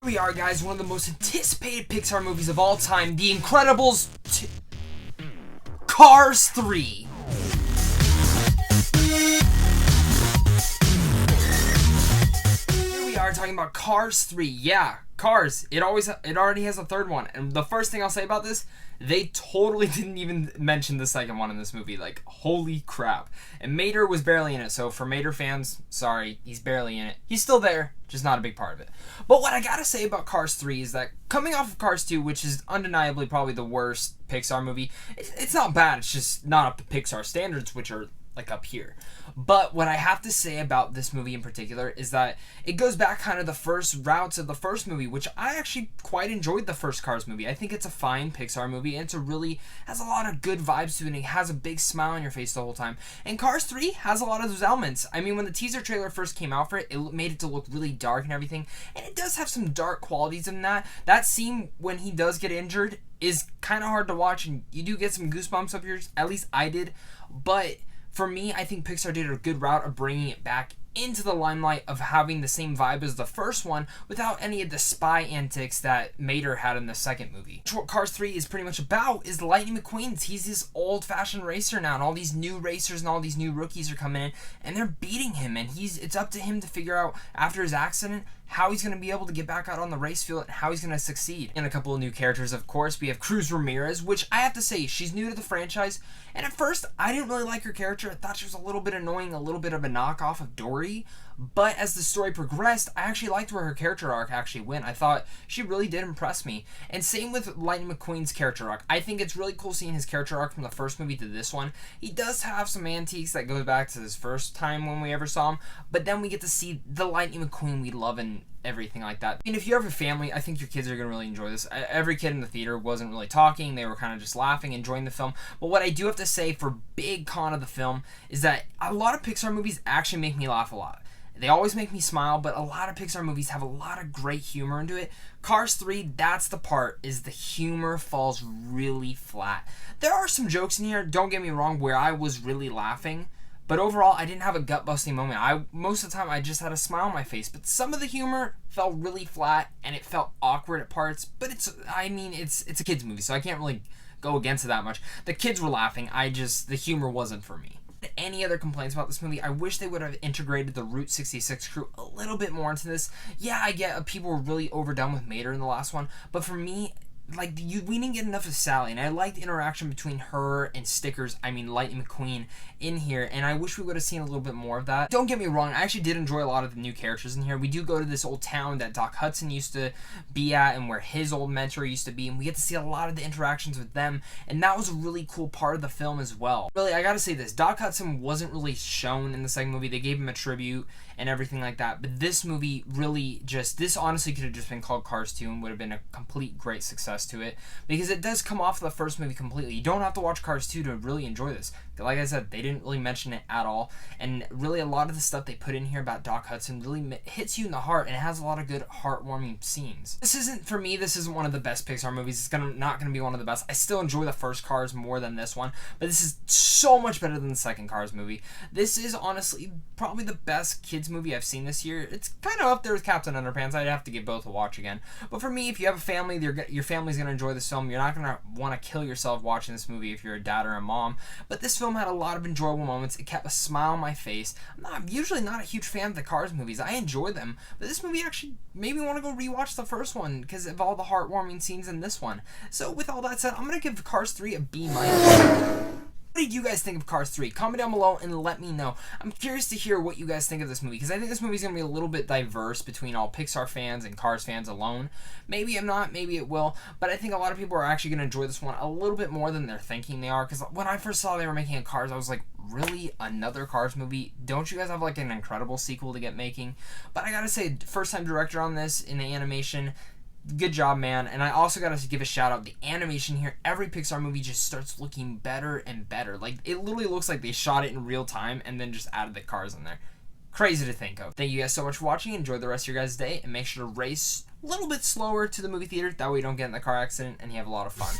We are, guys, one of the most anticipated Pixar movies of all time, The Incredibles Cars 3. Here we are talking about Cars 3. Yeah, Cars. It already has a third one. And the first thing I'll say about this, they totally didn't even mention the second one in this movie. Like, holy crap. And Mater was barely in it, so for Mater fans, sorry, he's barely in it. He's still there, just not a big part of it. But what I gotta say about Cars 3 is that coming off of Cars 2, which is undeniably probably the worst Pixar movie, it's not bad, it's just not up to Pixar standards, which are like up here. But what I have to say about this movie in particular is that it goes back kind of the first routes of the first movie, which I actually quite enjoyed the first Cars movie. I think it's a fine Pixar movie, and has a lot of good vibes to it, and it has a big smile on your face the whole time. And Cars 3 has a lot of those elements. I mean, when the teaser trailer first came out for it, it made it to look really dark and everything, and it does have some dark qualities in that. That scene when he does get injured is kind of hard to watch, and you do get some goosebumps up yours. At least I did. But for me, I think Pixar did a good route of bringing it back into the limelight of having the same vibe as the first one without any of the spy antics that Mater had in the second movie. What Cars 3 is pretty much about is Lightning McQueen. He's this old-fashioned racer now, and all these new racers and all these new rookies are coming in, and they're beating him, and it's up to him to figure out, after his accident, how he's going to be able to get back out on the race field and how he's going to succeed. And a couple of new characters, of course. We have Cruz Ramirez, which I have to say, she's new to the franchise, and at first, I didn't really like her character. I thought she was a little bit annoying, a little bit of a knockoff of Dory. But as the story progressed, I actually liked where her character arc actually went. I thought she really did impress me. And same with Lightning McQueen's character arc. I think it's really cool seeing his character arc from the first movie to this one. He does have some antiques that goes back to his first time when we ever saw him, but then we get to see the Lightning McQueen we love and everything like that. And if you have a family, I think your kids are going to really enjoy this. Every kid in the theater wasn't really talking. They were kind of just laughing, enjoying the film. But what I do have to say for big con of the film is that a lot of Pixar movies actually make me laugh a lot. They always make me smile, but a lot of Pixar movies have a lot of great humor into it. Cars 3, that's the part, is the humor falls really flat. There are some jokes in here, don't get me wrong, where I was really laughing, but overall, I didn't have a gut-busting moment. Most of the time, I just had a smile on my face, but some of the humor fell really flat, and it felt awkward at parts, but it's a kid's movie, so I can't really go against it that much. The kids were laughing, the humor wasn't for me. Any other complaints about this movie? I wish they would have integrated the Route 66 crew a little bit more into this. Yeah, I get people were really overdone with Mater in the last one, but for me, we didn't get enough of Sally, and I liked the interaction between her and Lightning McQueen in here, and I wish we would have seen a little bit more of that. Don't get me wrong, I actually did enjoy a lot of the new characters in here. We do go to this old town that Doc Hudson used to be at, and where his old mentor used to be, and we get to see a lot of the interactions with them, and that was a really cool part of the film as well. Really, I gotta say this, Doc Hudson wasn't really shown in the second movie. They gave him a tribute and everything like that, but this movie really this honestly could have just been called Cars 2 and would have been a complete great success to it, because it does come off the first movie completely. You don't have to watch Cars 2 to really enjoy this. Like I said, they didn't really mention it at all, and really a lot of the stuff they put in here about Doc Hudson really hits you in the heart, and it has a lot of good heartwarming scenes. This isn't one of the best Pixar movies. It's not gonna be one of the best. I still enjoy the first Cars more than this one, but this is so much better than the second Cars movie. This is honestly probably the best kids movie I've seen this year. It's kind of up there with Captain Underpants. I'd have to give both a watch again. But for me, if you have a family, your family's going to enjoy this film. You're not going to want to kill yourself watching this movie if you're a dad or a mom. But this film had a lot of enjoyable moments. It kept a smile on my face. I'm usually not a huge fan of the Cars movies. I enjoy them. But this movie actually made me want to go rewatch the first one because of all the heartwarming scenes in this one. So with all that said, I'm going to give Cars 3 a B-. What did you guys think of Cars 3? Comment down below and let me know. I'm curious to hear what you guys think of this movie, because I think this movie's going to be a little bit diverse between all Pixar fans and Cars fans alone. Maybe I'm not, maybe it will, but I think a lot of people are actually going to enjoy this one a little bit more than they're thinking they are, because when I first saw they were making a Cars, I was like, really? Another Cars movie? Don't you guys have like an incredible sequel to get making? But I gotta say, first time director on this in the animation, good job, man. And I also gotta give a shout out, the animation here, every Pixar movie just starts looking better and better. Like, it literally looks like they shot it in real time and then just added the cars in there. Crazy to think of. Thank you guys so much for watching. Enjoy the rest of your guys' day, and make sure to race a little bit slower to the movie theater. That way you don't get in the car accident and you have a lot of fun.